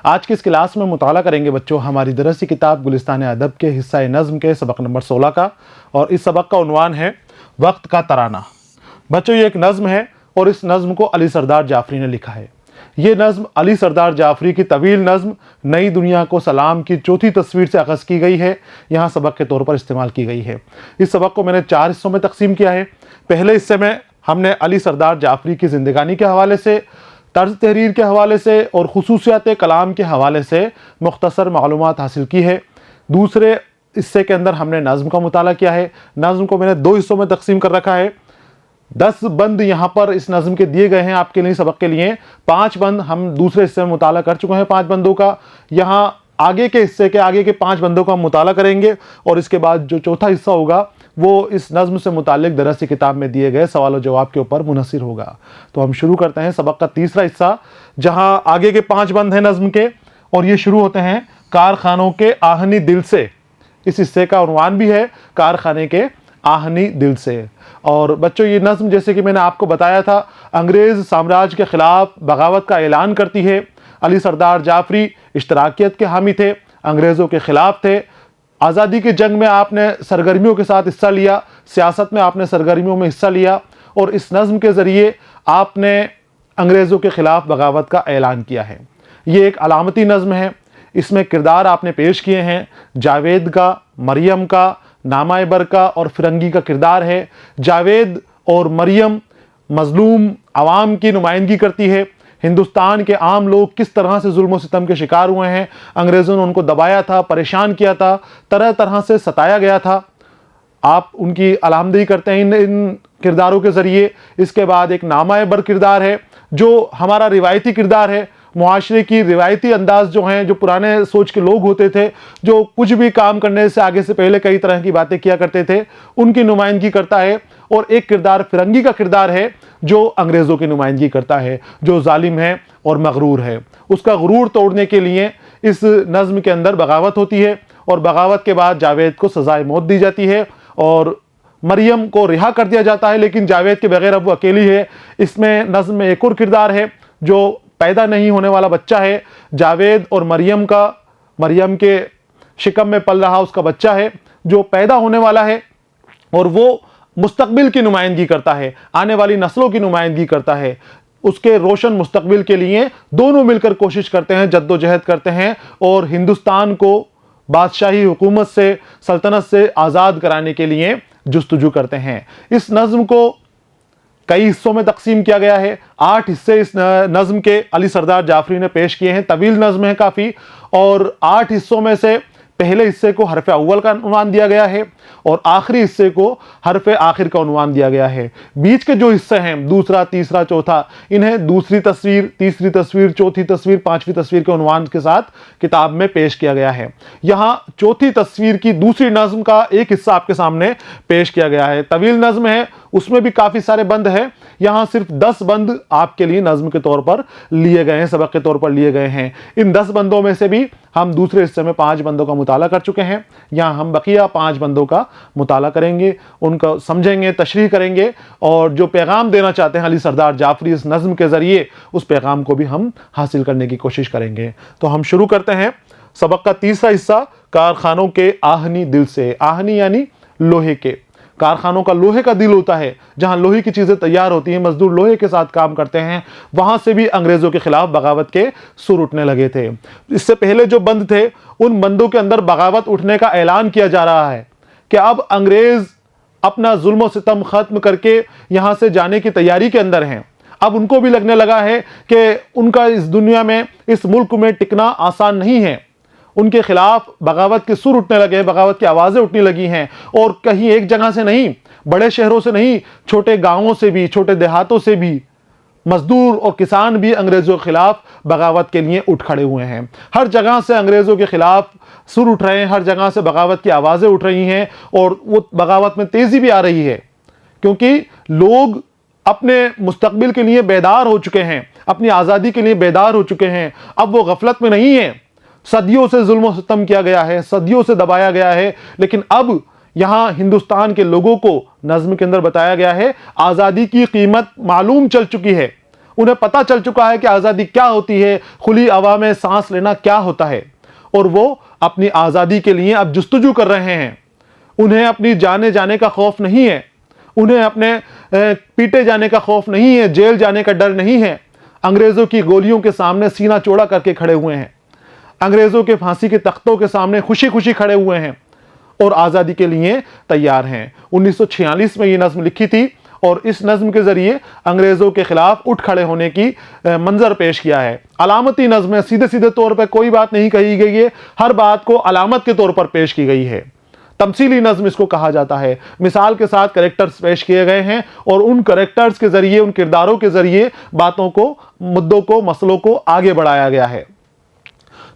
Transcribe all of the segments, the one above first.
आज की इस क्लास में मुताला करेंगे बच्चों हमारी दरसी किताब गुलिस्तान अदब के हिस्सा नज़्म के सबक नंबर 16 का, और इस सबक का उन्वान है वक्त का तराना। बच्चों ये एक नज़्म है और इस नज़्म को अली सरदार जाफरी ने लिखा है। ये नज़्म अली सरदार जाफरी की तवील नज़्म नई दुनिया को सलाम की चौथी तस्वीर से अखज़ की गई है, यहाँ सबक के तौर पर इस्तेमाल की गई है। इस सबक को मैंने 4 हिस्सों में तकसीम किया है। पहले हिस्से में हमने अली सरदार जाफरी की ज़िंदगानी के हवाले से, तर्ज तहरीर के हवाले से और खुसूसियात कलाम के हवाले से मुख्तसर मालूमात हासिल की है। दूसरे हिस्से के अंदर हमने नज़्म का मुताला किया है। नज़्म को मैंने 2 हिस्सों में तकसीम कर रखा है। 10 बंद यहाँ पर इस नज़्म के दिए गए हैं आपके लिए, सबक के लिए। 5 बंद हम दूसरे हिस्से में मुताला कर चुके हैं 5 बंदों का। यहाँ आगे के हिस्से के आगे के 5 बंदों का हम मुताला करेंगे और इसके बाद जो चौथा हिस्सा होगा वो इस नज़्म से मुतालिक दरसी किताब में दिए गए सवाल और जवाब के ऊपर मुनहसिर होगा। तो हम शुरू करते हैं सबक का तीसरा हिस्सा, जहाँ आगे के 5 बंद हैं नज़्म के, और ये शुरू होते हैं कारखानों के आहनी दिल से। इस हिस्से का उन्वान भी है कारखाने के आहनी दिल से। और बच्चों ये नज़्म जैसे कि मैंने आपको बताया था, अंग्रेज़ साम्राज्य के ख़िलाफ़ बगावत का ऐलान करती है। अली सरदार जाफरी इश्तराकियत के हामी थे, अंग्रेज़ों के ख़िलाफ़ थे। आज़ादी की जंग में आपने सरगर्मियों के साथ हिस्सा लिया, सियासत में आपने सरगर्मियों में हिस्सा लिया, और इस नज़्म के ज़रिए आपने अंग्रेज़ों के ख़िलाफ़ बगावत का ऐलान किया है। ये एक अलामती नज़्म है। इसमें किरदार आपने पेश किए हैं जावेद का, मरियम का, नामायबर का और फिरंगी का किरदार है। जावेद और मरियम मज़लूम आवाम की नुमाइंदगी करती है। हिंदुस्तान के आम लोग किस तरह से जुल्म और सितम के शिकार हुए हैं, अंग्रेज़ों ने उनको दबाया था, परेशान किया था, तरह तरह से सताया गया था। आप उनकी अलामदगी करते हैं इन किरदारों के ज़रिए। इसके बाद एक नामायबर किरदार है जो हमारा रिवायती किरदार है। मुआशरे की रिवायती अंदाज जो हैं, जो पुराने सोच के लोग होते थे, जो कुछ भी काम करने से आगे से पहले कई तरह की बातें किया करते थे, उनकी नुमाइंदगी करता है। और एक किरदार फिरंगी का किरदार है जो अंग्रेज़ों की नुमाइंदगी करता है, जो जालिम है और मगरूर है। उसका गुरूर तोड़ने के लिए इस नज़्म के अंदर बगावत होती है, और बगावत के बाद जावेद को सज़ाए मौत दी जाती है और मरियम को रिहा कर दिया जाता है। लेकिन जावेद के बगैर अब वो अकेली है। इसमें नज़्म में एक और किरदार है जो पैदा नहीं होने वाला बच्चा है। जावेद और मरियम के शिकम में पल रहा उसका बच्चा है जो पैदा होने वाला है, और वो मुस्तकबिल की नुमाइंदगी करता है, आने वाली नस्लों की नुमाइंदगी करता है। उसके रोशन मुस्तकबिल के लिए दोनों मिलकर कोशिश करते हैं, जद्दोजहद करते हैं, और हिंदुस्तान को बादशाही हुकूमत से, सल्तनत से आज़ाद कराने के लिए जुस्तजू करते हैं। इस नज़्म को कई हिस्सों में तकसीम किया गया है। 8 हिस्से इस नज़्म के अली सरदार जाफरी ने पेश किए हैं। तवील नज़्म है काफ़ी, और 8 हिस्सों में से पहले हिस्से को हरफ अव्वल का उन्वान दिया गया है और आखिरी हिस्से को हरफ आखिर का उन्वान दिया गया है। बीच के जो हिस्से हैं, दूसरा, तीसरा, चौथा, इन्हें दूसरी तस्वीर, तीसरी तस्वीर, चौथी तस्वीर, 5वीं तस्वीर के उन्वान के साथ किताब में पेश किया गया है। यहाँ चौथी तस्वीर की दूसरी नज़्म का एक हिस्सा आपके सामने पेश किया गया है। तवील नज़्म है, उसमें भी काफ़ी सारे बंद हैं। यहाँ सिर्फ 10 बंद आपके लिए नज़्म के तौर पर लिए गए हैं, सबक के तौर पर लिए गए हैं। इन 10 बंदों में से भी हम दूसरे हिस्से में 5 बंदों का मुताला कर चुके हैं। यहाँ हम बकिया 5 बंदों का मुताला करेंगे, उनका समझेंगे, तशरीह करेंगे, और जो पैगाम देना चाहते हैं अली सरदार जाफरी इस नज़्म के ज़रिए, उस पैगाम को भी हम हासिल करने की कोशिश करेंगे। तो हम शुरू करते हैं सबक का तीसरा हिस्सा, कारखानों के आहनी दिल से। आहनी यानी लोहे के। कारखानों का लोहे का दिल होता है, जहां लोहे की चीज़ें तैयार होती हैं, मजदूर लोहे के साथ काम करते हैं। वहां से भी अंग्रेज़ों के खिलाफ बगावत के सुर उठने लगे थे। इससे पहले जो बंद थे, उन बंदों के अंदर बगावत उठने का ऐलान किया जा रहा है कि अब अंग्रेज़ अपना जुल्म और सितम ख़त्म करके यहाँ से जाने की तैयारी के अंदर हैं। अब उनको भी लगने लगा है कि उनका इस दुनिया में, इस मुल्क में टिकना आसान नहीं है। उनके खिलाफ बगावत के सुर उठने लगे हैं, बगावत की आवाज़ें उठने लगी हैं, और कहीं एक जगह से नहीं, बड़े शहरों से नहीं, छोटे गांवों से भी, छोटे देहातों से भी मजदूर और किसान भी अंग्रेज़ों के खिलाफ बगावत के लिए उठ खड़े हुए हैं। हर जगह से अंग्रेज़ों के खिलाफ सुर उठ रहे हैं, हर जगह से बगावत की आवाज़ें उठ रही हैं, और वो बगावत में तेज़ी भी आ रही है, क्योंकि लोग अपने मुस्तकबिल के लिए बेदार हो चुके हैं, अपनी आज़ादी के लिए बेदार हो चुके हैं। अब वो गफलत में नहीं है। सदियों से जुल्म और सितम किया गया है, सदियों से दबाया गया है, लेकिन अब यहाँ हिंदुस्तान के लोगों को नज़्म के अंदर बताया गया है आज़ादी की कीमत मालूम चल चुकी है। उन्हें पता चल चुका है कि आज़ादी क्या होती है, खुली हवा में सांस लेना क्या होता है, और वो अपनी आज़ादी के लिए अब जुस्तजू कर रहे हैं। उन्हें अपनी जाने का खौफ नहीं है, उन्हें अपने पीटे जाने का खौफ नहीं है, जेल जाने का डर नहीं है। अंग्रेज़ों की गोलियों के सामने सीना चौड़ा करके खड़े हुए हैं, अंग्रेज़ों के फांसी के तख्तों के सामने खुशी खुशी खड़े हुए हैं और आज़ादी के लिए तैयार हैं। 1946 में ये नज़्म लिखी थी और इस नज़्म के ज़रिए अंग्रेज़ों के ख़िलाफ़ उठ खड़े होने की मंजर पेश किया है। अलामती नज़्म है, सीधे सीधे तौर पर कोई बात नहीं कही गई है, हर बात को अलामत के तौर पर पेश की गई है। तमसीली नज़्म इसको कहा जाता है। मिसाल के साथ करेक्टर्स पेश किए गए हैं और उन करेक्टर्स के ज़रिए, उन किरदारों के ज़रिए बातों को, मुद्दों को, मसलों को आगे बढ़ाया गया है।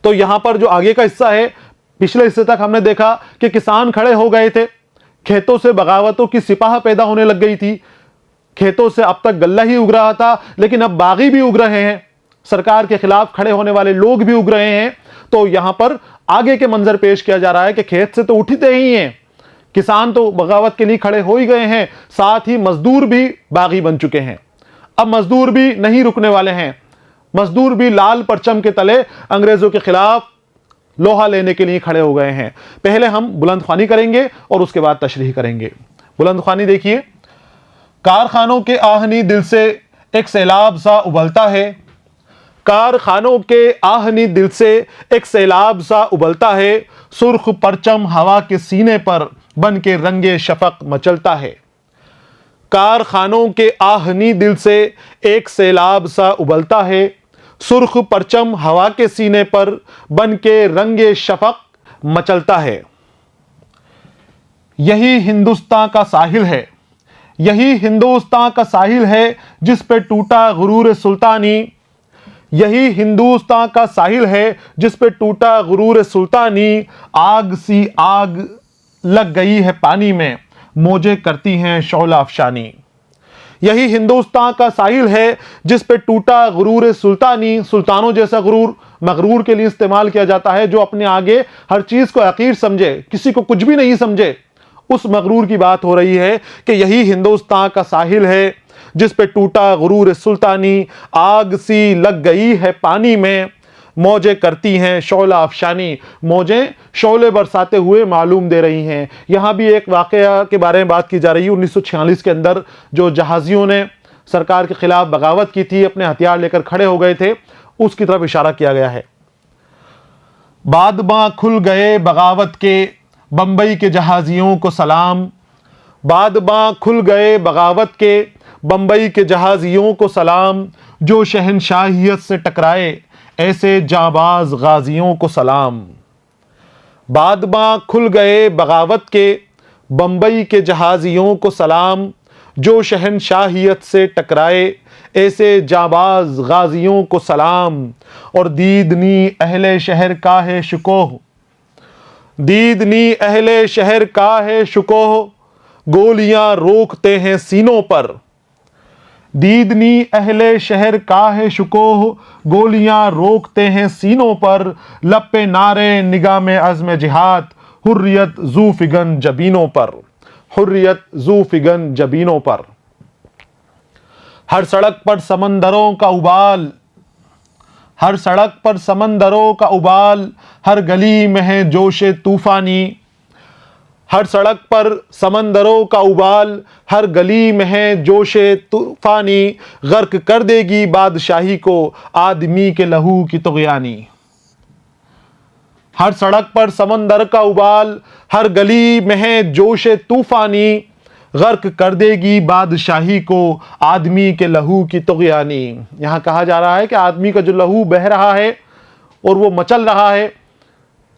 तो यहां पर जो आगे का हिस्सा है, पिछले हिस्से तक हमने देखा कि किसान खड़े हो गए थे, खेतों से बगावतों की सिपाह पैदा होने लग गई थी, खेतों से अब तक गल्ला ही उग रहा था, लेकिन अब बागी भी उग रहे हैं, सरकार के खिलाफ खड़े होने वाले लोग भी उग रहे हैं। तो यहां पर आगे के मंजर पेश किया जा रहा है कि खेत से तो उठते ही हैं, किसान तो बगावत के लिए खड़े हो ही गए हैं, साथ ही मजदूर भी बागी बन चुके हैं। अब मजदूर भी नहीं रुकने वाले हैं, मजदूर भी लाल परचम के तले अंग्रेजों के खिलाफ लोहा लेने के लिए खड़े हो गए हैं। पहले हम बुलंद ख्वानी करेंगे और उसके बाद तशरीह करेंगे। बुलंद ख्वानी देखिए। कारखानों के आहनी दिल से एक सैलाब सा उबलता है, कारखानों के आहनी दिल से एक सैलाब सा उबलता है, सुर्ख परचम हवा के सीने पर बन के रंगे शफक मचलता है। कारखानों के आहनी दिल से एक सैलाब सा उबलता है, सुर्ख परचम हवा के सीने पर बन के रंगे शफक मचलता है। यही हिंदुस्तान का साहिल है, यही हिंदुस्तान का साहिल है जिस पे टूटा गुरूर सुल्तानी, यही हिंदुस्तान का साहिल है जिस पे टूटा गुरूर सुल्तानी, आग सी आग लग गई है पानी में, मौजें करती हैं शौला अफशानी। यही हिंदुस्तान का साहिल है जिस पे टूटा गुरूर सुल्तानी, सुल्तानों जैसा गुरूर मगरूर के लिए इस्तेमाल किया जाता है, जो अपने आगे हर चीज को हकीर समझे, किसी को कुछ भी नहीं समझे, उस मगरूर की बात हो रही है कि यही हिंदुस्तान का साहिल है जिस पे टूटा गुरूर सुल्तानी, आग सी लग गई है पानी में, मौजें करती हैं शौला अफशानी, मौजें शौले बरसाते हुए मालूम दे रही हैं। यहाँ भी एक वाकया के बारे में बात की जा रही है। 1946 के अंदर जो जहाजियों ने सरकार के खिलाफ बगावत की थी, अपने हथियार लेकर खड़े हो गए थे, उसकी तरफ इशारा किया गया है। बादबां खुल गए बगावत के, बंबई के जहाजियों को सलाम, बादबां खुल गए बगावत के, बंबई के जहाजियों को सलाम, जो शहनशाहियत से टकराए ऐसे जाबाज गाजियों को सलाम। बादबां खुल गए बगावत के, बंबई के जहाजियों को सलाम, जो शहनशाहियत से टकराए ऐसे जाबाज गाजियों को सलाम। और दीदनी अहले शहर का है शुकोह, दीदनी अहले शहर का है शुकोह, गोलियां रोकते हैं सीनों पर, दीदनी अहले शहर का है शुकोह, गोलियां रोकते हैं सीनों पर, लब पे नारे निगाह में अज़्म जिहाद, हुर्रियत ज़ू फिगन जबीनों पर, हुर्रियत ज़ू फिगन जबीनों पर। हर सड़क पर समंदरों का उबाल, हर सड़क पर समंदरों का उबाल, हर गली में है जोशे तूफानी, हर सड़क पर समंदरों का उबाल, हर गली में है जोशे तूफानी, गर्क कर देगी बादशाही को आदमी के लहू की तुग़यानी। हर सड़क पर समंदर का उबाल, हर गली में है जोशे तूफानी, गर्क कर देगी बादशाही को आदमी के लहू की तुग़यानी। यहाँ कहा जा रहा है कि आदमी का जो लहू बह रहा है और वो मचल रहा है,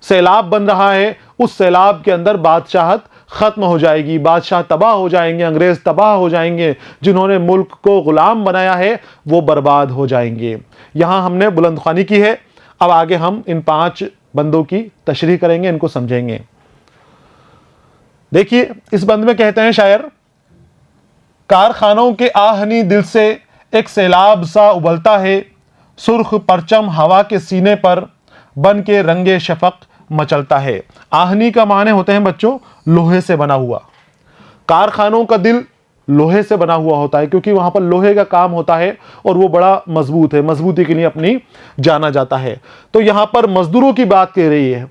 सैलाब बन रहा है, उस सैलाब के अंदर बादशाहत खत्म हो जाएगी, बादशाह तबाह हो जाएंगे, अंग्रेज तबाह हो जाएंगे, जिन्होंने मुल्क को गुलाम बनाया है वो बर्बाद हो जाएंगे। यहाँ हमने बुलंद ख्वानी की है। अब आगे हम इन 5 बंदों की तशरीह करेंगे, इनको समझेंगे। देखिए, इस बंद में कहते हैं शायर, कारखानों के आहनी दिल से एक सैलाब सा उबलता है, सुर्ख परचम हवा के सीने पर बन के रंगे शफक मचलता है। आहनी का माने होते हैं बच्चों लोहे से बना हुआ। कारखानों का दिल लोहे से बना हुआ होता है, क्योंकि वहां पर लोहे का काम होता है और वो बड़ा मजबूत है, मजबूती के लिए अपनी जाना जाता है। तो यहां पर मजदूरों की बात कह रही है।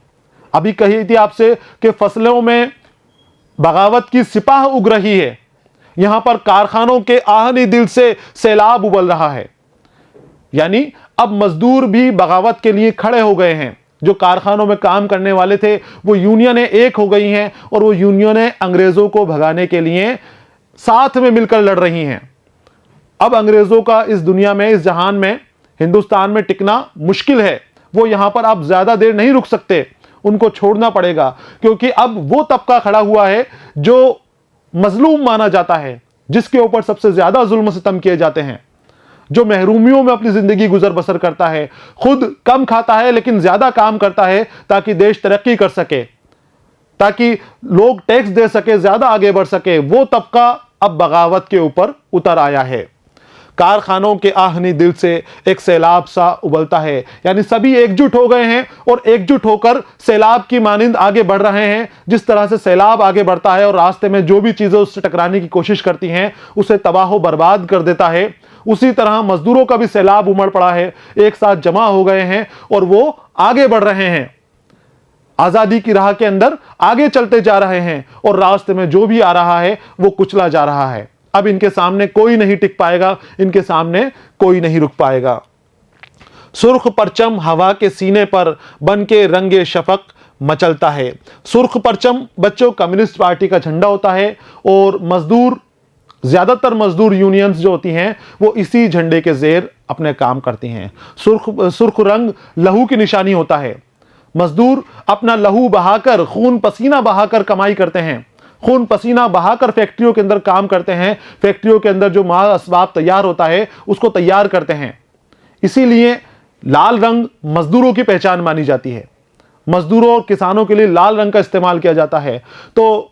अभी कही थी आपसे कि फसलों में बगावत की सिपाह उग रही है, यहां पर कारखानों के आहनी दिल से सैलाब उबल रहा है। यानी अब मजदूर भी बगावत के लिए खड़े हो गए हैं। जो कारखानों में काम करने वाले थे वो यूनियनें एक हो गई हैं और वो यूनियनें अंग्रेजों को भगाने के लिए साथ में मिलकर लड़ रही हैं। अब अंग्रेजों का इस दुनिया में, इस जहान में, हिंदुस्तान में टिकना मुश्किल है। वो यहां पर अब ज्यादा देर नहीं रुक सकते, उनको छोड़ना पड़ेगा, क्योंकि अब वो तबका खड़ा हुआ है जो मजलूम माना जाता है, जिसके ऊपर सबसे ज्यादा जुल्म सितम किए जाते हैं, जो महरूमियों में अपनी जिंदगी गुजर बसर करता है, खुद कम खाता है लेकिन ज्यादा काम करता है ताकि देश तरक्की कर सके, ताकि लोग टैक्स दे सके, ज्यादा आगे बढ़ सके। वो तबका अब बगावत के ऊपर उतर आया है। कारखानों के आहनी दिल से एक सैलाब सा उबलता है, यानी सभी एकजुट हो गए हैं और एकजुट होकर सैलाब की मानिंद आगे बढ़ रहे हैं। जिस तरह से सैलाब आगे बढ़ता है और रास्ते में जो भी चीजें उससे टकराने की कोशिश करती हैं उसे तबाह बर्बाद कर देता है, उसी तरह मजदूरों का भी सैलाब उमड़ पड़ा है, एक साथ जमा हो गए हैं और वो आगे बढ़ रहे हैं, आजादी की राह के अंदर आगे चलते जा रहे हैं और रास्ते में जो भी आ रहा है वो कुचला जा रहा है। अब इनके सामने कोई नहीं टिक पाएगा, इनके सामने कोई नहीं रुक पाएगा। सुर्ख परचम हवा के सीने पर बन के रंगे शफक मचलता है। सुर्ख परचम बच्चों कम्युनिस्ट पार्टी का झंडा होता है और मजदूर, ज्यादातर मजदूर यूनियंस जो होती हैं वो इसी झंडे के जेर अपने काम करती हैं। सुर्ख रंग लहू की निशानी होता है। मजदूर अपना लहू बहाकर, खून पसीना बहाकर कमाई करते हैं, खून पसीना बहाकर फैक्ट्रियों के अंदर काम करते हैं, फैक्ट्रियों के अंदर जो माल असबाब तैयार होता है उसको तैयार करते हैं। इसीलिए लाल रंग मजदूरों की पहचान मानी जाती है। मजदूरों और किसानों के लिए लाल रंग का इस्तेमाल किया जाता है। तो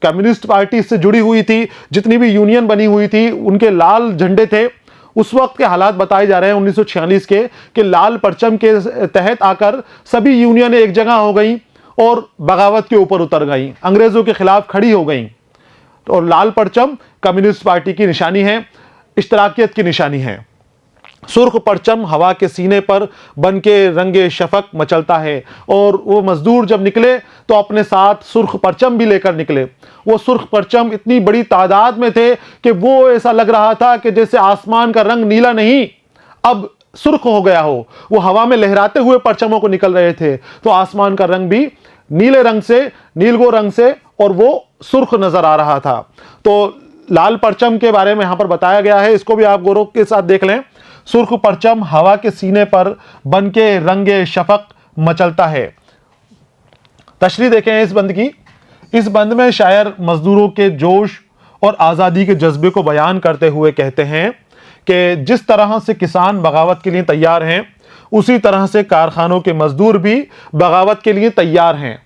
कम्युनिस्ट पार्टी से जुड़ी हुई थी, जितनी भी यूनियन बनी हुई थी उनके लाल झंडे थे। उस वक्त के हालात बताए जा रहे हैं 1946 के, कि लाल परचम के तहत आकर सभी यूनियन एक जगह हो गई और बगावत के ऊपर उतर गई, अंग्रेजों के खिलाफ खड़ी हो गई। और लाल परचम कम्युनिस्ट पार्टी की निशानी है, इश्तराकियत की निशानी है। सुर्ख परचम हवा के सीने पर बन के रंगे शफक मचलता है। और वो मजदूर जब निकले तो अपने साथ सुर्ख परचम भी लेकर निकले। वो सुर्ख परचम इतनी बड़ी तादाद में थे कि वो ऐसा लग रहा था कि जैसे आसमान का रंग नीला नहीं अब सुर्ख हो गया हो। वो हवा में लहराते हुए परचमों को निकल रहे थे, तो आसमान का रंग भी नीले रंग से, नीलगो रंग से, और वो सुर्ख नजर आ रहा था। तो लाल परचम के बारे में यहां पर बताया गया है, इसको भी आप गौरव के साथ देख लें। सुर्ख परचम हवा के सीने पर बन के रंगे शफक मचलता है। तशरीह देखें इस बंद की। इस बंद में शायर मजदूरों के जोश और आज़ादी के जज्बे को बयान करते हुए कहते हैं कि जिस तरह से किसान बगावत के लिए तैयार हैं, उसी तरह से कारखानों के मजदूर भी बगावत के लिए तैयार हैं।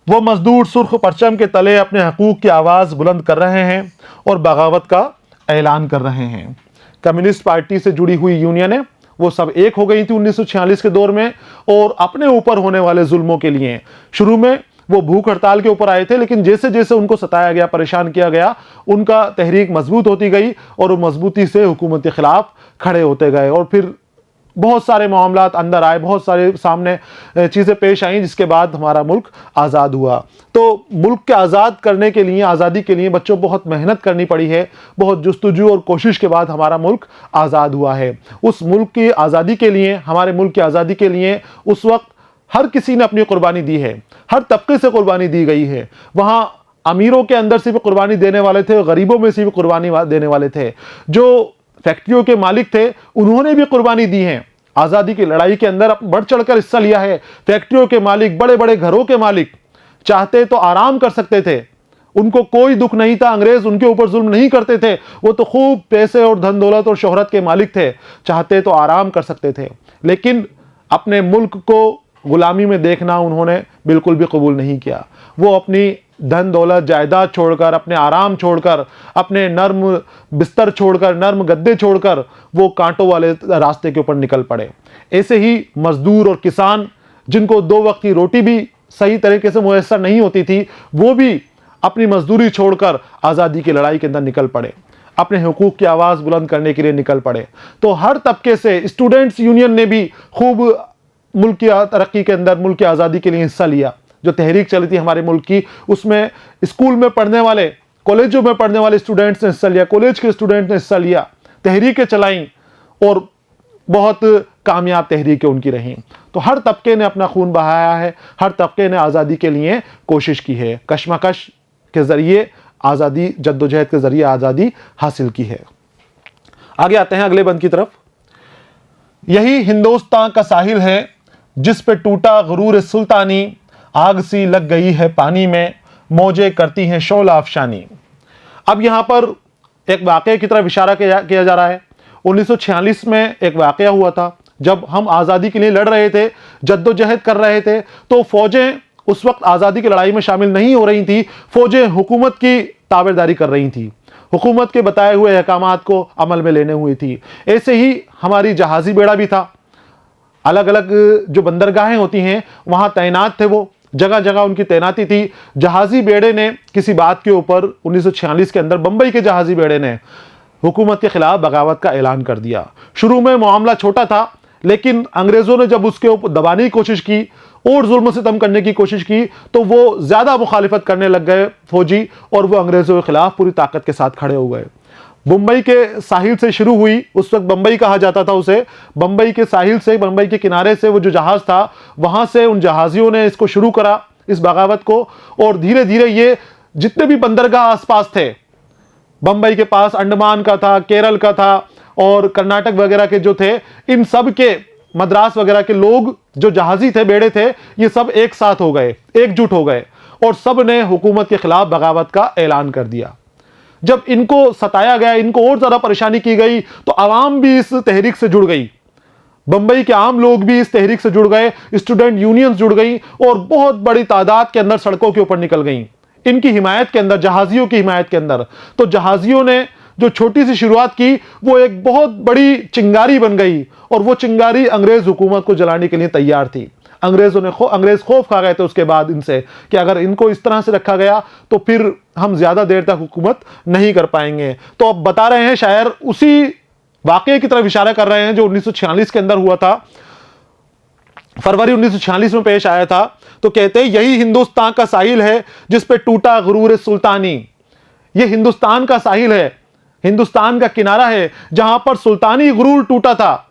वो मजदूर सुर्ख परचम के तले अपने हकूक की आवाज़ बुलंद कर रहे हैं और बगावत का ऐलान कर रहे हैं। कम्युनिस्ट पार्टी से जुड़ी हुई यूनियनें वो सब एक हो गई थी 1946 के दौर में, और अपने ऊपर होने वाले जुल्मों के लिए शुरू में वो भूख हड़ताल के ऊपर आए थे, लेकिन जैसे जैसे उनको सताया गया, परेशान किया गया, उनका तहरीक मजबूत होती गई और वो मजबूती से हुकूमत के खिलाफ खड़े होते गए। और फिर बहुत सारे मामलात अंदर आए, बहुत सारे सामने चीज़ें पेश आई, जिसके बाद हमारा मुल्क आज़ाद हुआ। तो मुल्क के आज़ाद करने के लिए, आज़ादी के लिए बच्चों बहुत मेहनत करनी पड़ी है, बहुत जुस्तजू और कोशिश के बाद हमारा मुल्क आज़ाद हुआ है। उस मुल्क की आज़ादी के लिए, हमारे मुल्क की आज़ादी के लिए उस वक्त हर किसी ने अपनी कुर्बानी दी है, हर तबके से कुर्बानी दी गई है। वहाँ अमीरों के अंदर से भी कुर्बानी देने वाले थे, गरीबों में से भी कुर्बानी देने वाले थे। जो फैक्ट्रियों के मालिक थे उन्होंने भी कुर्बानी दी है, आज़ादी की लड़ाई के अंदर बढ़ चढ़कर हिस्सा लिया है। फैक्ट्रियों के मालिक, बड़े बड़े घरों के मालिक चाहते तो आराम कर सकते थे, उनको कोई दुख नहीं था, अंग्रेज उनके ऊपर जुल्म नहीं करते थे, वो तो खूब पैसे और धन दौलत और शोहरत के मालिक थे, चाहते तो आराम कर सकते थे। लेकिन अपने मुल्क को गुलामी में देखना उन्होंने बिल्कुल भी कबूल नहीं किया। वो अपनी धन दौलत जायदाद छोड़कर, अपने आराम छोड़कर, अपने नर्म बिस्तर छोड़कर, नर्म गद्दे छोड़कर वो कांटों वाले रास्ते के ऊपर निकल पड़े। ऐसे ही मजदूर और किसान, जिनको 2 वक्त की रोटी भी सही तरीके से मुयस्सर नहीं होती थी, वो भी अपनी मजदूरी छोड़कर आज़ादी की लड़ाई के अंदर निकल पड़े, अपने हुकूक की आवाज़ बुलंद करने के लिए निकल पड़े। तो हर तबके से स्टूडेंट्स यूनियन ने भी खूब मुल्क की तरक्की के अंदर, मुल्क की आज़ादी के लिए हिस्सा लिया। जो तहरीक चली थी हमारे मुल्क की, उसमें स्कूल में पढ़ने वाले, कॉलेजों में पढ़ने वाले स्टूडेंट्स ने हिस्सा लिया, कॉलेज के स्टूडेंट ने हिस्सा लिया, तहरीकें चलाई और बहुत कामयाब तहरीकें उनकी रहीं। तो हर तबके ने अपना खून बहाया है, हर तबके ने आज़ादी के लिए कोशिश की है, कशमकश के ज़रिए आज़ादी, जद्दोजहद के ज़रिए आज़ादी हासिल की है। आगे आते हैं अगले बंद की तरफ। यही हिंदुस्तान का साहिल है जिस पे टूटा गुरूर सुल्तानी, आग सी लग गई है पानी में, मौजें करती हैं शोला अफशानी। अब यहां पर एक वाक़ये की तरफ इशारा किया जा रहा है। 1946 में एक वाक़या हुआ था जब हम आज़ादी के लिए लड़ रहे थे, जद्दोजहद कर रहे थे। तो फौजें उस वक्त आज़ादी की लड़ाई में शामिल नहीं हो रही थी, फौजें हुकूमत की ताबेदारी कर रही थी, हुकूमत के बताए हुए अहकामात को अमल में लेने हुई थी। ऐसे ही हमारी जहाज़ी बेड़ा भी था, अलग अलग जो बंदरगाहें होती हैं वहां तैनात थे, वो जगह जगह उनकी तैनाती थी। जहाज़ी बेड़े ने किसी बात के ऊपर 1946 के अंदर बंबई के जहाज़ी बेड़े ने हुकूमत के खिलाफ बगावत का ऐलान कर दिया। शुरू में मामला छोटा था, लेकिन अंग्रेज़ों ने जब उसके ऊपर दबाने की कोशिश की और जुल्म सितम करने की कोशिश की तो वो ज़्यादा मुखालिफत करने लग गए फौजी, और वो अंग्रेज़ों के खिलाफ पूरी ताकत के साथ खड़े हो गए। मुंबई के साहिल से शुरू हुई, उस वक्त बंबई कहा जाता था उसे, बंबई के साहिल से, बंबई के किनारे से वो जो जहाज़ था वहाँ से उन जहाज़ियों ने इसको शुरू करा, इस बगावत को। और धीरे धीरे ये जितने भी बंदरगाह आसपास थे, बंबई के पास अंडमान का था, केरल का था और कर्नाटक वगैरह के जो थे, इन सब के, मद्रास वगैरह के लोग जो जहाज़ी थे, बेड़े थे, ये सब एक साथ हो गए, एकजुट हो गए और सब ने हुकूमत के खिलाफ बगावत का ऐलान कर दिया। जब इनको सताया गया, इनको और ज्यादा परेशानी की गई, तो आवाम भी इस तहरीक से जुड़ गई, बंबई के आम लोग भी इस तहरीक से जुड़ गए, स्टूडेंट यूनियंस जुड़ गई और बहुत बड़ी तादाद के अंदर सड़कों के ऊपर निकल गई इनकी हिमायत के अंदर, जहाजियों की हिमायत के अंदर। तो जहाजियों ने जो छोटी सी शुरुआत की वो एक बहुत बड़ी चिंगारी बन गई और वो चिंगारी अंग्रेज हुकूमत को जलाने के लिए तैयार थी। अंग्रेज खौफ खा गए थे उसके बाद इनसे कि अगर इनको इस तरह से रखा गया तो फिर हम ज्यादा देर तक हुकूमत नहीं कर पाएंगे। तो अब बता रहे हैं शायर, उसी वाकये की तरफ इशारा कर रहे हैं जो 1946 के अंदर हुआ था, फरवरी 1946 में पेश आया था। तो कहते हैं यही हिंदुस्तान का साहिल है जिस पे टूटा गुरूर सुल्तानी। ये हिंदुस्तान का साहिल है, हिंदुस्तान का किनारा है जहां पर सुल्तानी गुरूर टूटा था,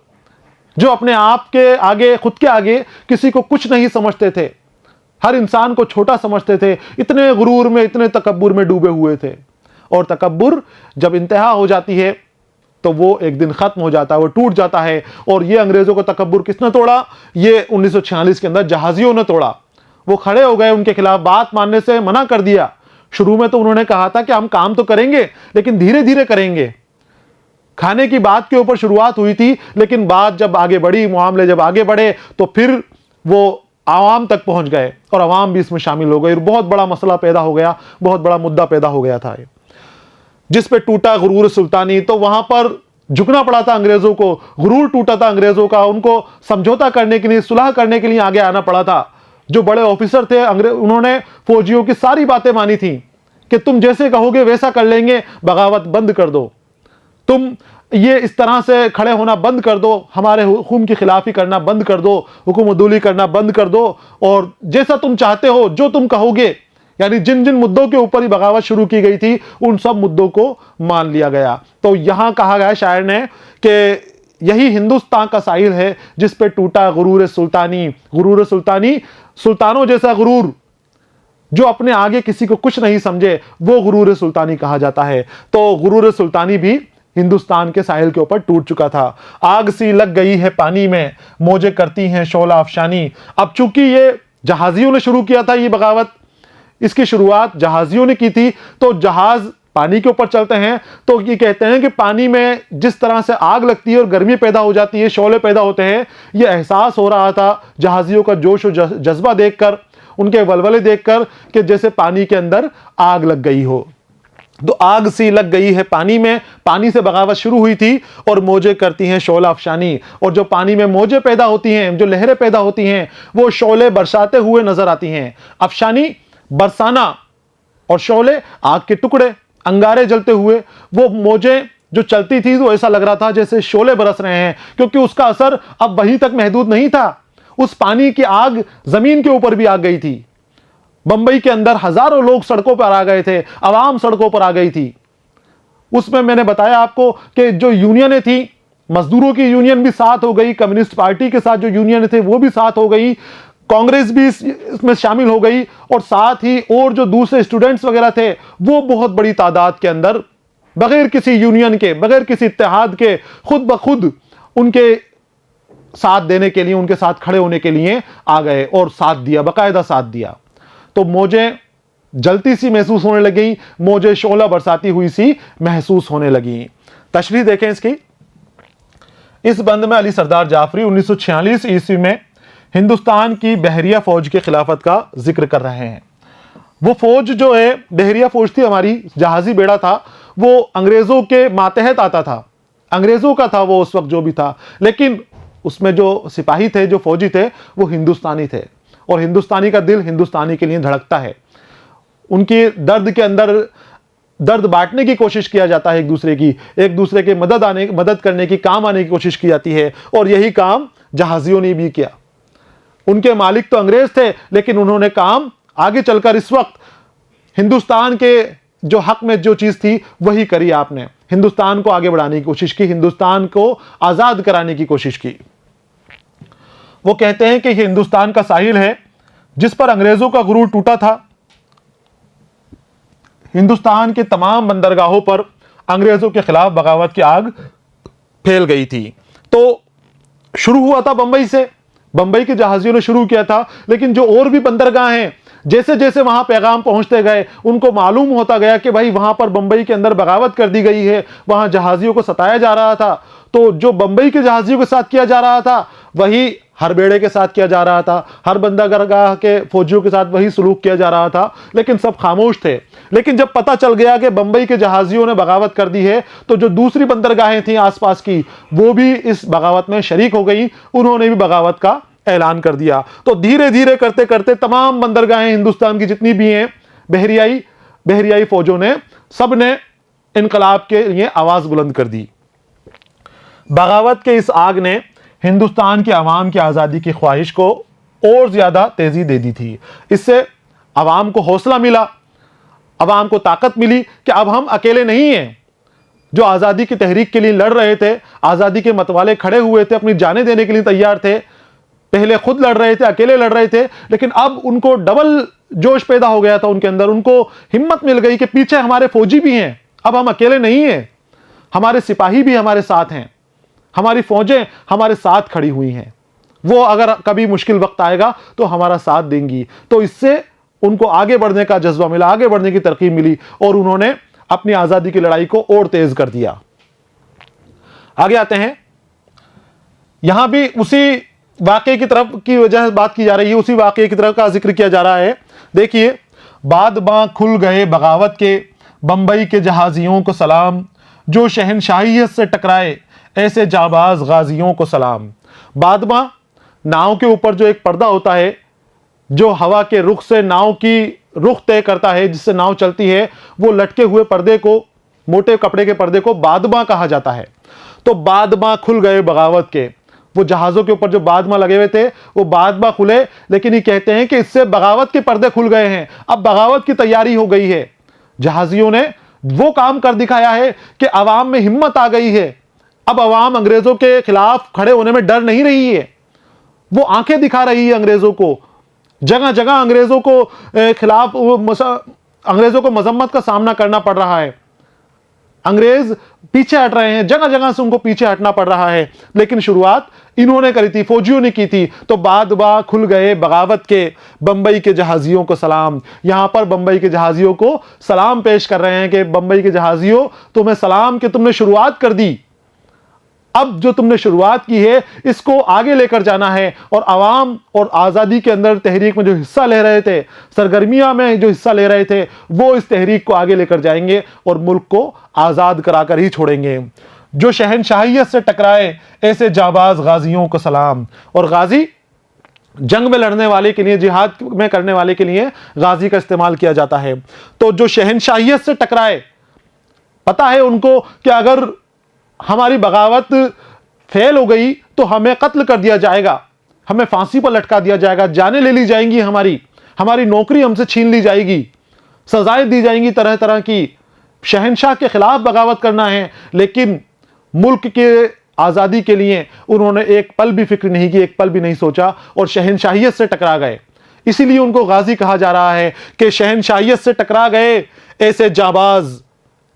जो अपने आप के आगे, खुद के आगे किसी को कुछ नहीं समझते थे, हर इंसान को छोटा समझते थे, इतने गुरूर में, इतने तकब्बुर में डूबे हुए थे। और तकब्बुर जब इंतहा हो जाती है तो वो एक दिन खत्म हो जाता है, वो टूट जाता है। और ये अंग्रेजों को तकब्बुर किसने तोड़ा? ये 1946 के अंदर जहाजियों ने तोड़ा। वो खड़े हो गए, उनके खिलाफ बात मानने से मना कर दिया। शुरू में तो उन्होंने कहा था कि हम काम तो करेंगे लेकिन धीरे धीरे करेंगे, खाने की बात के ऊपर शुरुआत हुई थी, लेकिन बात जब आगे बढ़ी, मामले जब आगे बढ़े तो फिर वो आवाम तक पहुंच गए और आवाम भी इसमें शामिल हो गई। बहुत बड़ा मसला पैदा हो गया, बहुत बड़ा मुद्दा पैदा हो गया था जिस पे टूटा गुरूर सुल्तानी। तो वहां पर झुकना पड़ा था अंग्रेजों को, गुरूर टूटा था अंग्रेजों का, उनको समझौता करने के लिए, सुलह करने के लिए आगे आना पड़ा था। जो बड़े ऑफिसर थे अंग्रेज, उन्होंने फौजियों की सारी बातें मानी थी कि तुम जैसे कहोगे वैसा कर लेंगे, बगावत बंद कर दो, तुम ये इस तरह से खड़े होना बंद कर दो, हमारे हुक्म की खिलाफी करना बंद कर दो, हुक्म अदूली करना बंद कर दो, और जैसा तुम चाहते हो, जो तुम कहोगे, यानी जिन जिन मुद्दों के ऊपर ही बगावत शुरू की गई थी उन सब मुद्दों को मान लिया गया। तो यहां कहा गया शायर ने कि यही हिंदुस्तान का साहिल है जिस पे टूटा गुरूर सुल्तानी। गुरूर सुल्तानी, सुल्तानों जैसा गुरूर जो अपने आगे किसी को कुछ नहीं समझे, वो गुरूर सुल्तानी कहा जाता है। तो गुरूर सुल्तानी भी हिंदुस्तान के साहिल के ऊपर टूट चुका था। आग सी लग गई है पानी में, मौजें करती हैं शोला अफशानी। अब चूंकि ये जहाजियों ने शुरू किया था ये बगावत, इसकी शुरुआत जहाजियों ने की थी, तो जहाज पानी के ऊपर चलते हैं तो ये कहते हैं कि पानी में जिस तरह से आग लगती है और गर्मी पैदा हो जाती है, शोले पैदा होते हैं, ये एहसास हो रहा था जहाजियों का जोश और जज्बा देखकर, उनके वलवले देखकर कि जैसे पानी के अंदर आग लग गई हो। तो आग सी लग गई है पानी में, पानी से बगावत शुरू हुई थी और मौजें करती हैं शोला अफशानी। और जो पानी में मौजें पैदा होती हैं, जो लहरें पैदा होती हैं, वो शोले बरसाते हुए नजर आती हैं। अफशानी, बरसाना, और शोले आग के टुकड़े, अंगारे जलते हुए। वो मौजें जो चलती थी तो ऐसा लग रहा था जैसे शोले बरस रहे हैं, क्योंकि उसका असर अब वहीं तक महदूद नहीं था। उस पानी की आग जमीन के ऊपर भी आ गई थी। बंबई के अंदर हजारों लोग सड़कों पर आ गए थे, आवाम सड़कों पर आ गई थी। उसमें मैंने बताया आपको कि जो यूनियनें थी, मजदूरों की यूनियन भी साथ हो गई, कम्युनिस्ट पार्टी के साथ जो यूनियन थे वो भी साथ हो गई, कांग्रेस भी इसमें शामिल हो गई, और साथ ही और जो दूसरे स्टूडेंट्स वगैरह थे वो बहुत बड़ी तादाद के अंदर बगैर किसी यूनियन के, बगैर किसी इत्तेहाद के, खुद ब खुद उनके साथ देने के लिए, उनके साथ खड़े होने के लिए आ गए और साथ दिया, बाकायदा साथ दिया। तो मौजें जलती सी महसूस होने लगी, मौजें शोला बरसाती हुई सी महसूस होने लगी। तशरीह देखें इसकी। इस बंद में अली सरदार जाफरी 1946 ईस्वी में हिंदुस्तान की बहरिया फौज की खिलाफत का जिक्र कर रहे हैं। वो फौज जो है बहरिया फौज थी, हमारी जहाजी बेड़ा था, वो अंग्रेजों के मातहत आता था, अंग्रेजों का था वो उस वक्त जो भी था, लेकिन उसमें जो सिपाही थे, जो फौजी थे, वो हिंदुस्तानी थे, और हिंदुस्तानी का दिल हिंदुस्तानी के लिए धड़कता है। उनके दर्द के अंदर दर्द बांटने की कोशिश किया जाता है, एक दूसरे के मदद करने की, काम आने की कोशिश की जाती है, और यही काम जहाजियों ने भी किया। उनके मालिक तो अंग्रेज थे, लेकिन उन्होंने काम आगे चलकर इस वक्त हिंदुस्तान के जो हक में जो चीज थी वही करी आपने, हिंदुस्तान को आगे बढ़ाने की कोशिश की, हिंदुस्तान को आजाद कराने की कोशिश की। वो कहते हैं कि हिंदुस्तान का साहिल है जिस पर अंग्रेजों का गुरूर टूटा था। हिंदुस्तान के तमाम बंदरगाहों पर अंग्रेजों के खिलाफ बगावत की आग फैल गई थी। तो शुरू हुआ था बंबई से, बंबई के जहाजियों ने शुरू किया था, लेकिन जो और भी बंदरगाह हैं, जैसे जैसे वहां पैगाम पहुंचते गए, उनको मालूम होता गया कि भाई वहां पर बंबई के अंदर बगावत कर दी गई है, वहां जहाजियों को सताया जा रहा था। तो जो बंबई के जहाजियों के साथ किया जा रहा था वही हर बेड़े के साथ किया जा रहा था, हर बंदरगाह के फौजियों के साथ वही सलूक किया जा रहा था, लेकिन सब खामोश थे। लेकिन जब पता चल गया कि बंबई के जहाजियों ने बगावत कर दी है, तो जो दूसरी बंदरगाहें थी आसपास की, वो भी इस बगावत में शरीक हो गई, उन्होंने भी बगावत का ऐलान कर दिया। तो धीरे धीरे करते करते तमाम बंदरगाहें हिंदुस्तान की जितनी भी हैं, बहरियाई फौजों ने, सब ने इनकलाब के लिए आवाज बुलंद कर दी। बगावत के इस आग ने हिंदुस्तान की आवाम की आज़ादी की ख्वाहिश को और ज़्यादा तेज़ी दे दी थी। इससे आवाम को हौसला मिला, आवाम को ताकत मिली कि अब हम अकेले नहीं हैं। जो आज़ादी की तहरीक के लिए लड़ रहे थे, आज़ादी के मतवाले खड़े हुए थे, अपनी जानें देने के लिए तैयार थे, पहले खुद लड़ रहे थे, अकेले लड़ रहे थे, लेकिन अब उनको डबल जोश पैदा हो गया था उनके अंदर। उनको हिम्मत मिल गई कि पीछे हमारे फौजी भी हैं, अब हम अकेले नहीं हैं, हमारे सिपाही भी हमारे साथ हैं, हमारी फौजें हमारे साथ खड़ी हुई हैं, वो अगर कभी मुश्किल वक्त आएगा तो हमारा साथ देंगी। तो इससे उनको आगे बढ़ने का जज्बा मिला, आगे बढ़ने की तरकीब मिली, और उन्होंने अपनी आज़ादी की लड़ाई को और तेज कर दिया। आगे आते हैं, यहां भी उसी वाकये की तरफ की वजह से बात की जा रही है, उसी वाकये की तरफ का जिक्र किया जा रहा है। देखिए, बाद बां खुल गए बगावत के, बंबई के जहाजियों को सलाम, जो शहनशाहियत से टकराए ऐसे जाबाज गाजियों को सलाम। बादमा, नाव के ऊपर जो एक पर्दा होता है, जो हवा के रुख से नाव की रुख तय करता है, जिससे नाव चलती है, वो लटके हुए पर्दे को, मोटे कपड़े के पर्दे को बादमा कहा जाता है। तो बादमा खुल गए बगावत के, वो जहाजों के ऊपर जो बादमा लगे हुए थे वो बादमा खुले, लेकिन ये कहते हैं कि इससे बगावत के पर्दे खुल गए हैं, अब बगावत की तैयारी हो गई है। जहाजियों ने वो काम कर दिखाया है कि अवाम में हिम्मत आ गई है, अब अवाम अंग्रेजों के खिलाफ खड़े होने में डर नहीं रही है, वो आंखें दिखा रही है अंग्रेजों को, जगह जगह अंग्रेजों को खिलाफ, अंग्रेजों को मजम्मत का सामना करना पड़ रहा है, अंग्रेज पीछे हट रहे हैं, जगह जगह से उनको पीछे हटना पड़ रहा है। लेकिन शुरुआत इन्होंने करी थी, फौजियों ने की थी। तो बाद बा खुल गए बगावत के, बंबई के जहाजियों को सलाम। यहां पर बंबई के जहाजियों को सलाम पेश कर रहे हैं कि बंबई के जहाजियों, तुम्हें सलाम कि तुमने शुरुआत कर दी, अब जो तुमने शुरुआत की है इसको आगे लेकर जाना है, और आवाम और आज़ादी के अंदर तहरीक में जो हिस्सा ले रहे थे, सरगर्मियां में जो हिस्सा ले रहे थे, वो इस तहरीक को आगे लेकर जाएंगे और मुल्क को आज़ाद कराकर ही छोड़ेंगे। जो शहनशाहियत से टकराए ऐसे जाबाज गाजियों को सलाम। और गाजी जंग में लड़ने वाले के लिए, जिहाद में करने वाले के लिए गाजी का इस्तेमाल किया जाता है। तो जो शहनशाहियत से टकराए, पता है उनको कि अगर हमारी बगावत फेल हो गई तो हमें कत्ल कर दिया जाएगा, हमें फांसी पर लटका दिया जाएगा, जानें ले ली जाएंगी, हमारी नौकरी हमसे छीन ली जाएगी, सजाएं दी जाएंगी तरह तरह की। शहनशाह के खिलाफ बगावत करना है, लेकिन मुल्क के आज़ादी के लिए उन्होंने एक पल भी फिक्र नहीं की, एक पल भी नहीं सोचा और शहनशाहियत से टकरा गए। इसीलिए उनको गाजी कहा जा रहा है कि शहनशाहियत से टकरा गए ऐसे जाबाज,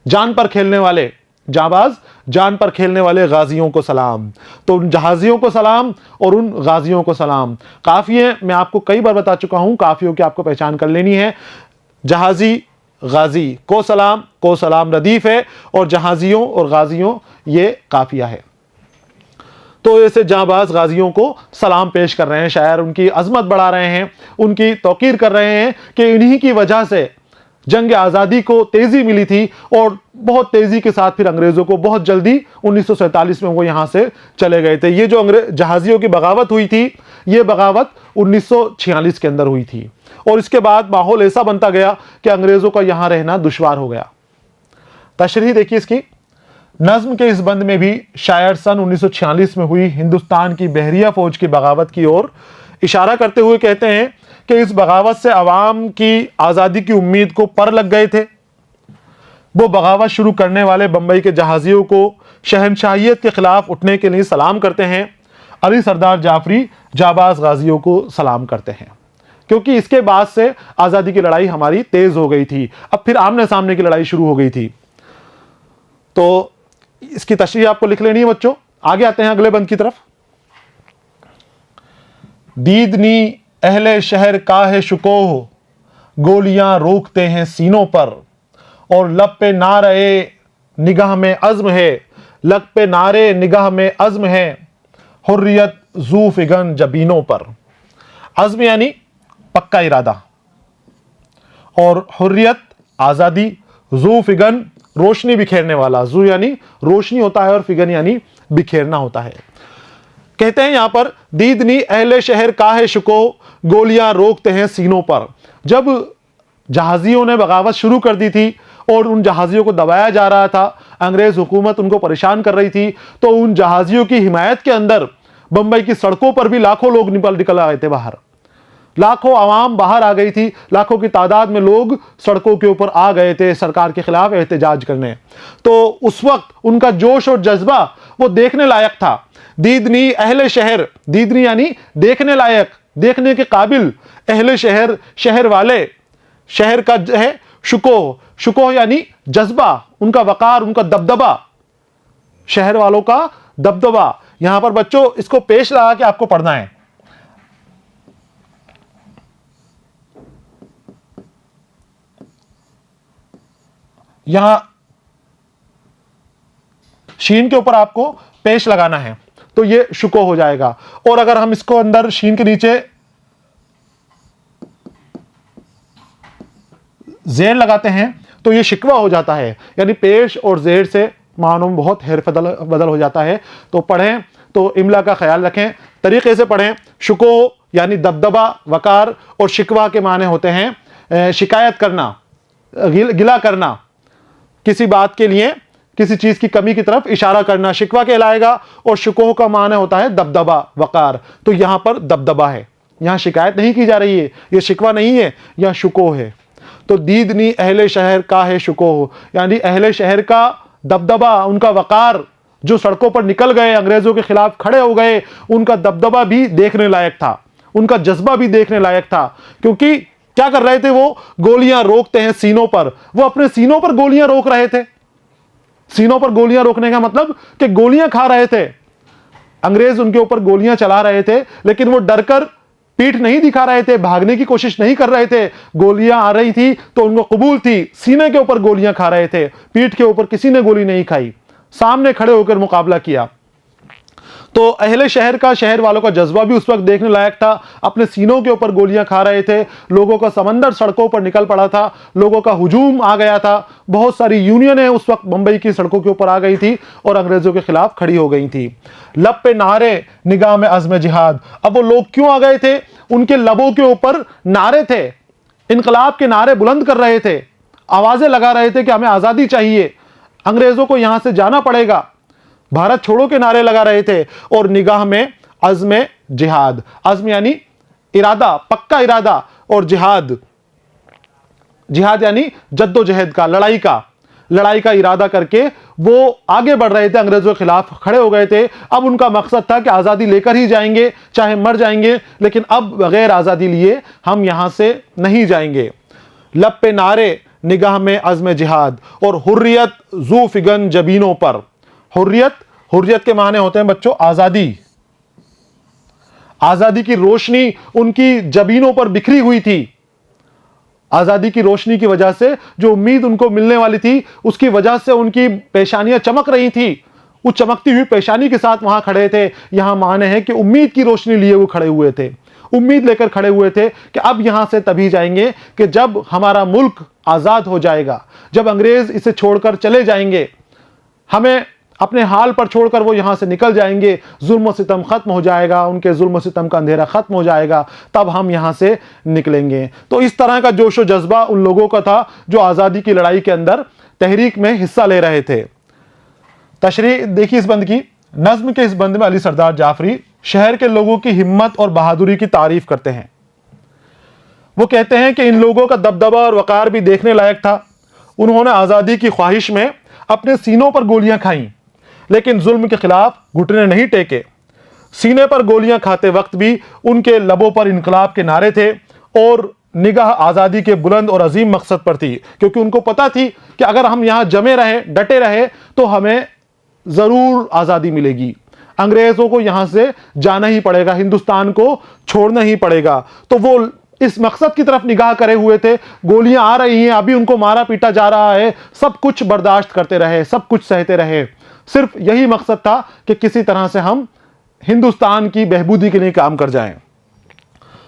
जान पर खेलने वाले, जाबाज जान पर खेलने वाले गाजियों को सलाम। तो उन जहाजियों को सलाम और उन गाजियों को सलाम। काफिये मैं आपको कई बार बता चुका हूं, काफियों की आपको पहचान कर लेनी है। जहाजी गाजी को सलाम रदीफ है और जहाजियों और गाजियों ये काफिया है। तो ऐसे जाबाज गाजियों को सलाम पेश कर रहे हैं शायर, उनकी अजमत बढ़ा रहे हैं, उनकी तौकीर कर रहे हैं कि इन्हीं की वजह से जंग आज़ादी को तेज़ी मिली थी और बहुत तेज़ी के साथ फिर अंग्रेज़ों को बहुत जल्दी 1947 में वो यहाँ से चले गए थे। ये जो जहाजियों की बगावत हुई थी, ये बगावत 1946 के अंदर हुई थी और इसके बाद माहौल ऐसा बनता गया कि अंग्रेज़ों का यहाँ रहना दुश्वार हो गया। तशरीह देखिए इसकी। नज्म के इस बंद में भी शायर सन 1946 में हुई हिंदुस्तान की बहरिया फौज की बगावत की ओर इशारा करते हुए कहते हैं कि इस बगावत से अवाम की आज़ादी की उम्मीद को पर लग गए थे। वो बगावत शुरू करने वाले बंबई के जहाजियों को शहनशाहियत के खिलाफ उठने के लिए सलाम करते हैं। अली सरदार जाफरी जाबाज गाजियों को सलाम करते हैं, क्योंकि इसके बाद से आज़ादी की लड़ाई हमारी तेज हो गई थी। अब फिर आमने सामने की लड़ाई शुरू हो गई थी। तो इसकी तशरीह आपको लिख लेनी है बच्चों। आगे आते हैं अगले बंद की तरफ। दीदनी अहले शहर का है शुकोह, गोलियां रोकते हैं सीनों पर, और लब पे नारे निगाह में अज़्म है, लब पे नारे निगाह में अज़्म है, हुर्रियत ज़ू फिगन जबीनों पर। अज़्म यानी पक्का इरादा, और हुर्रियत आज़ादी, ज़ू फिगन रोशनी बिखेरने वाला। ज़ू यानी रोशनी होता है और फिगन यानी बिखेरना होता है। कहते हैं यहां पर दीदनी अहले शहर का है शुको, गोलियां रोकते हैं सीनों पर। जब जहाजियों ने बगावत शुरू कर दी थी और उन जहाजियों को दबाया जा रहा था, अंग्रेज हुकूमत उनको परेशान कर रही थी, तो उन जहाजियों की हिमायत के अंदर बंबई की सड़कों पर भी लाखों लोग निकल आए थे बाहर। लाखों आवाम बाहर आ गई थी, लाखों की तादाद में लोग सड़कों के ऊपर आ गए थे सरकार के खिलाफ एहतजाज करने। तो उस वक्त उनका जोश और जज्बा वो देखने लायक था। दीदनी अहले शहर, दीदनी यानी देखने लायक, देखने के काबिल, अहले शहर शहर वाले, शहर का है शुकोह, शुकोह यानी जज्बा, उनका वकार, उनका दबदबा, शहर वालों का दबदबा। यहां पर बच्चों इसको पेश लगा के आपको पढ़ना है। यहां शीन के ऊपर आपको पेश लगाना है तो ये शुको हो जाएगा। और अगर हम इसको अंदर शीन के नीचे जेर लगाते हैं तो ये शिकवा हो जाता है, यानी पेश और जेर से मानों में बहुत हेर बदल हो जाता है। तो पढ़ें तो इमला का ख्याल रखें, तरीके से पढ़ें। शुको यानी दबदबा, वकार, और शिकवा के माने होते हैं शिकायत करना, गिला करना, किसी बात के लिए किसी चीज की कमी की तरफ इशारा करना शिकवा कहलाएगा। और शुकोह का माने होता है दबदबा, वकार। तो यहां पर दबदबा है, यहां शिकायत नहीं की जा रही है, यह शिकवा नहीं है, यह शुकोह है। तो दीदनी अहले शहर का है शुकोह, यानी अहले शहर का दबदबा, उनका वकार, जो सड़कों पर निकल गए, अंग्रेजों के खिलाफ खड़े हो गए, उनका दबदबा भी देखने लायक था, उनका जज्बा भी देखने लायक था। क्योंकि क्या कर रहे थे वो? गोलियां रोकते हैं सीनों पर। वो अपने सीनों पर गोलियां रोक रहे थे। सीनों पर गोलियां रोकने का मतलब कि गोलियां खा रहे थे। अंग्रेज उनके ऊपर गोलियां चला रहे थे, लेकिन वो डरकर पीठ नहीं दिखा रहे थे, भागने की कोशिश नहीं कर रहे थे। गोलियां आ रही थी तो उनको कबूल थी, सीने के ऊपर गोलियां खा रहे थे, पीठ के ऊपर किसी ने गोली नहीं खाई, सामने खड़े होकर मुकाबला किया। तो अहले शहर का, शहर वालों का जज्बा भी उस वक्त देखने लायक था। अपने सीनों के ऊपर गोलियां खा रहे थे, लोगों का समंदर सड़कों पर निकल पड़ा था, लोगों का हुजूम आ गया था। बहुत सारी यूनियनें उस वक्त मुंबई की सड़कों के ऊपर आ गई थी और अंग्रेजों के खिलाफ खड़ी हो गई थी। लब पे नारे, निगाह में अज़्म जिहाद। अब वो लोग क्यों आ गए थे? उनके लबों के ऊपर नारे थे, इनकलाब के नारे बुलंद कर रहे थे, आवाजें लगा रहे थे कि हमें आजादी चाहिए, अंग्रेजों को यहां से जाना पड़ेगा, भारत छोड़ो के नारे लगा रहे थे। और निगाह में अज़्म जिहाद, अज़्म यानी इरादा, पक्का इरादा, और जिहाद, जिहाद यानी जद्दोजहद का, लड़ाई का इरादा करके वो आगे बढ़ रहे थे, अंग्रेजों के खिलाफ खड़े हो गए थे। अब उनका मकसद था कि आजादी लेकर ही जाएंगे, चाहे मर जाएंगे, लेकिन अब बगैर आजादी लिए हम यहां से नहीं जाएंगे। लब पे नारे, निगाह में अज़्म जिहाद, और हुर्रियत जू फिगन जबीनों पर। हुर्रियत के माने होते हैं बच्चों आजादी। आजादी की रोशनी उनकी जबीनों पर बिखरी हुई थी। आजादी की रोशनी की वजह से जो उम्मीद उनको मिलने वाली थी, उसकी वजह से उनकी पेशानियां चमक रही थी। उस चमकती हुई पेशानी के साथ वहां खड़े थे। यहां माने हैं कि उम्मीद की रोशनी लिए वो खड़े हुए थे, उम्मीद लेकर खड़े हुए थे कि अब यहां से तभी जाएंगे कि जब हमारा मुल्क आजाद हो जाएगा, जब अंग्रेज इसे छोड़कर चले जाएंगे, हमें अपने हाल पर छोड़कर वो यहां से निकल जाएंगे, जुल्म सितम खत्म हो जाएगा, उनके जुल्म सितम का अंधेरा खत्म हो जाएगा, तब हम यहां से निकलेंगे। तो इस तरह का जोश व जज्बा उन लोगों का था जो आजादी की लड़ाई के अंदर तहरीक में हिस्सा ले रहे थे। तशरीह देखिए इस बंद की। नज्म के इस बंद में अली सरदार जाफरी शहर के लोगों की हिम्मत और बहादुरी की तारीफ करते हैं। वो कहते हैं कि इन लोगों का दबदबा और वकार भी देखने लायक था। उन्होंने आजादी की ख्वाहिश में अपने सीनों पर गोलियां खाई, लेकिन जुल्म के खिलाफ घुटने नहीं टेके। सीने पर गोलियां खाते वक्त भी उनके लबों पर इनकलाब के नारे थे और निगाह आजादी के बुलंद और अजीम मकसद पर थी, क्योंकि उनको पता थी कि अगर हम यहां जमे रहे, डटे रहे, तो हमें जरूर आजादी मिलेगी। अंग्रेजों को यहां से जाना ही पड़ेगा, हिंदुस्तान को छोड़ना ही पड़ेगा। तो वो इस मकसद की तरफ निगाह करे हुए थे। गोलियां आ रही हैं, अभी उनको मारा पीटा जा रहा है, सब कुछ बर्दाश्त करते रहे, सब कुछ सहते रहे। सिर्फ यही मकसद था कि किसी तरह से हम हिंदुस्तान की बहबूदी के लिए काम कर जाएं।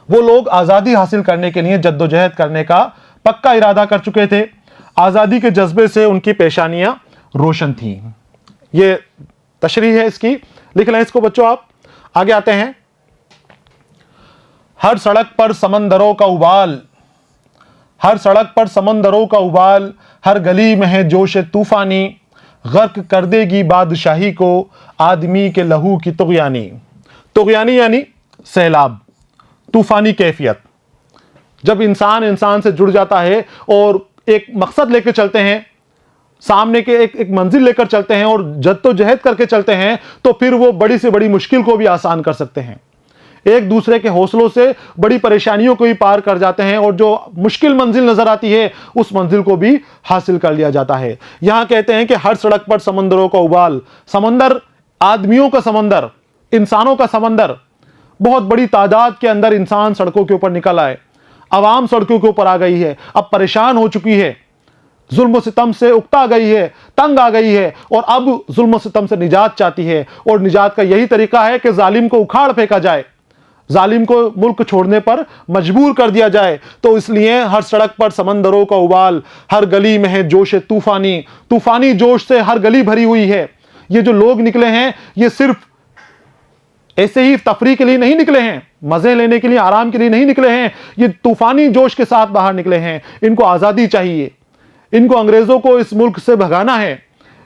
वो लोग आजादी हासिल करने के लिए जद्दोजहद करने का पक्का इरादा कर चुके थे। आजादी के जज्बे से उनकी पेशानियां रोशन थीं। ये तशरीह है इसकी, लिख लें इसको बच्चों आप। आगे आते हैं। हर सड़क पर समंदरों का उबाल, हर सड़क पर समंदरों का उबाल, हर गली में है जोश तूफानी, गर्क कर देगी बादशाही को आदमी के लहू की तुगयानी। तुगयानी यानी सैलाब, तूफानी कैफियत। जब इंसान से जुड़ जाता है और एक मकसद लेकर चलते हैं, सामने के एक मंजिल लेकर चलते हैं और जद्दोजहद करके चलते हैं, तो फिर वो बड़ी से बड़ी मुश्किल को भी आसान कर सकते हैं। एक दूसरे के हौसलों से बड़ी परेशानियों को भी पार कर जाते हैं और जो मुश्किल मंजिल नजर आती है उस मंजिल को भी हासिल कर लिया जाता है। यहां कहते हैं कि हर सड़क पर समंदरों का उबाल, समंदर आदमियों का समंदर, इंसानों का समंदर, बहुत बड़ी तादाद के अंदर इंसान सड़कों के ऊपर निकल आए, आवाम सड़कों के ऊपर आ गई है, अब परेशान हो चुकी है, जुल्म सितम से उकता गई है, तंग आ गई है और अब जुल्म सितम से निजात चाहती है। और निजात का यही तरीका है कि जालिम को उखाड़ फेंका जाए, जालिम को मुल्क छोड़ने पर मजबूर कर दिया जाए। तो इसलिए हर सड़क पर समंदरों का उबाल, हर गली में है जोश तूफानी, तूफानी जोश से हर गली भरी हुई है। ये जो लोग निकले हैं, ये सिर्फ ऐसे ही तफरीह के लिए नहीं निकले हैं, मजे लेने के लिए, आराम के लिए नहीं निकले हैं। ये तूफानी जोश के साथ बाहर निकले हैं। इनको आजादी चाहिए, इनको अंग्रेजों को इस मुल्क से भगाना है,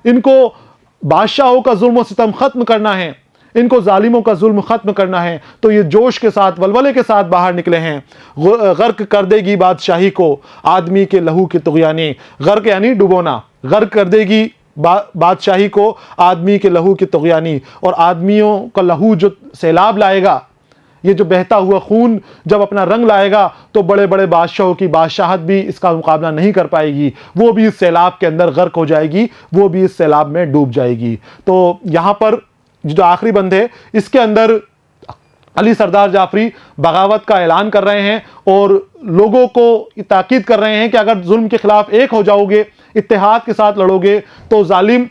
इनको बादशाहों का जुल्म सितम खत्म करना है, इनको जालिमों का जुल्म खत्म करना है। तो ये जोश के साथ, वलवले के साथ बाहर निकले हैं। गर्क कर देगी बादशाही को आदमी के लहू की तुगयानी, गर्क यानी डुबोना, गर्क कर देगी बादशाही को आदमी के लहू की तुगयानी। और आदमियों का लहू जो सैलाब लाएगा, ये जो बहता हुआ खून जब अपना रंग लाएगा, तो बड़े बड़े बादशाहों की बादशाहत भी इसका मुकाबला नहीं कर पाएगी, वो भी इस सैलाब के अंदर गर्क हो जाएगी, वो भी इस सैलाब में डूब जाएगी। तो यहाँ पर जो आखिरी बंद है, इसके अंदर अली सरदार जाफरी बगावत का ऐलान कर रहे हैं और लोगों को ताकीद कर रहे हैं कि अगर जुल्म के खिलाफ एक हो जाओगे, इत्तेहाद के साथ लड़ोगे, तो जालिम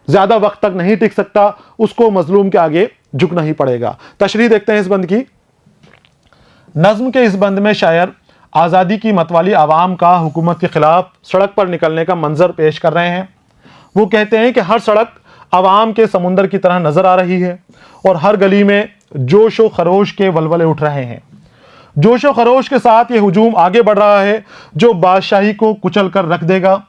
ज्यादा वक्त तक नहीं टिक सकता, उसको मजलूम के आगे झुकना ही पड़ेगा। तशरीह देखते हैं इस बंद की। नज्म के इस बंद में शायर आज़ादी की मतवाली आवाम का हुकूमत के खिलाफ सड़क पर निकलने का मंजर पेश कर रहे हैं। वो कहते हैं कि हर सड़क आवाम के समुंदर की तरह नजर आ रही है और हर गली में जोश व खरोश के वलवले उठ रहे हैं। जोश व खरोश के साथ ये हुजूम आगे बढ़ रहा है जो बादशाही को कुचल कर रख देगा।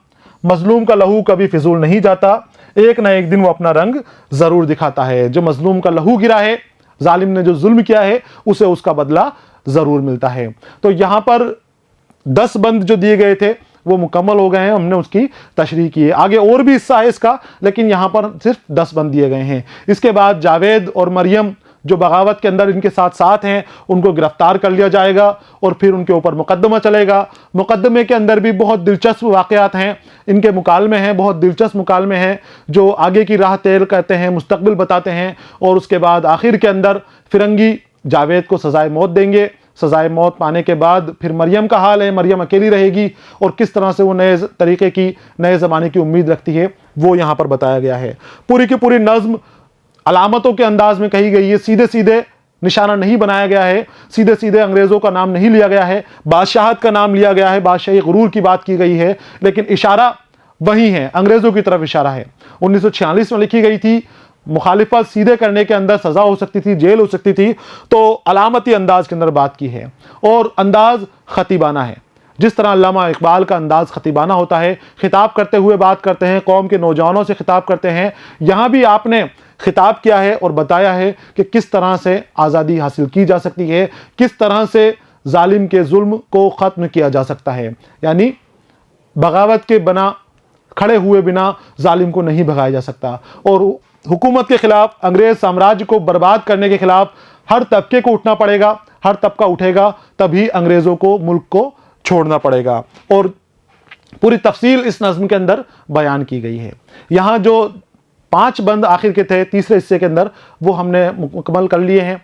मजलूम का लहू कभी फिजूल नहीं जाता, एक ना एक दिन वो अपना रंग जरूर दिखाता है। जो मजलूम का लहू गिरा है, जालिम ने जो जुल्म किया है, उसे उसका बदला जरूर मिलता है। तो यहां पर 10 बंद जो दिए गए थे वो मुकम्मल हो गए हैं, हमने उसकी तशरीह की है। आगे और भी हिस्सा है इसका, लेकिन यहां पर सिर्फ 10 बंद दिए गए हैं। इसके बाद जावेद और मरियम जो बगावत के अंदर इनके साथ साथ हैं, उनको गिरफ्तार कर लिया जाएगा और फिर उनके ऊपर मुकदमा चलेगा। मुकदमे के अंदर भी बहुत दिलचस्प वाकयात हैं, इनके मुकालमे हैं, बहुत दिलचस्प मुकालमे हैं जो आगे की राह तय करते हैं, मुस्तकबिल बताते हैं। और उसके बाद आखिर के अंदर फिरंगी जावेद को सजाए मौत देंगे। सजाए मौत पाने के बाद फिर मरियम का हाल है, मरियम अकेली रहेगी और किस तरह से वो नए तरीके की, नए ज़माने की उम्मीद रखती है, वो यहाँ पर बताया गया है। पूरी की पूरी नज़्म अलामतों के अंदाज में कही गई है, सीधे सीधे निशाना नहीं बनाया गया है, सीधे सीधे अंग्रेज़ों का नाम नहीं लिया गया है, बादशाहत का नाम लिया गया है, बादशाही गुरूर की बात की गई है, लेकिन इशारा वही है, अंग्रेज़ों की तरफ इशारा है। 1946 में लिखी गई थी, मुखालिफत सीधे करने के अंदर सजा हो सकती थी, जेल हो सकती थी, तो अलामती अंदाज के अंदर बात की है और अंदाज खतीबाना है। जिस तरह अल्लामा इकबाल का अंदाज खतीबाना होता है, खिताब करते हुए बात करते हैं, कौम के नौजवानों से खिताब करते हैं, यहाँ भी आपने खिताब किया है और बताया है कि किस तरह से आज़ादी हासिल की जा सकती है, किस तरह से जालिम के जुल्म को ख़त्म किया जा सकता है। यानी बगावत के बना खड़े हुए बिना जालिम को नहीं भगाया जा सकता और हुकूमत के खिलाफ, अंग्रेज साम्राज्य को बर्बाद करने के खिलाफ हर तबके को उठना पड़ेगा, हर तबका उठेगा तभी अंग्रेज़ों को मुल्क को छोड़ना पड़ेगा। और पूरी तफसील इस नज़्म के अंदर बयान की गई है। यहाँ जो 5 बंद आखिर के थे तीसरे हिस्से के अंदर, वो हमने मुकम्मल कर लिए हैं,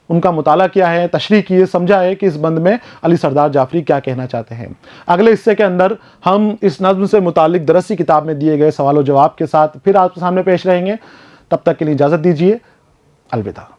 उनका मुताला किया है, तशरीह की है, समझा है कि इस बंद में अली सरदार जाफरी क्या कहना चाहते हैं। अगले हिस्से के अंदर हम इस नज़्म से मुतालिक दरसी किताब में दिए गए सवाल व जवाब के साथ फिर आपके सामने पेश रहेंगे। तब तक के लिए इजाज़त दीजिए, अलविदा।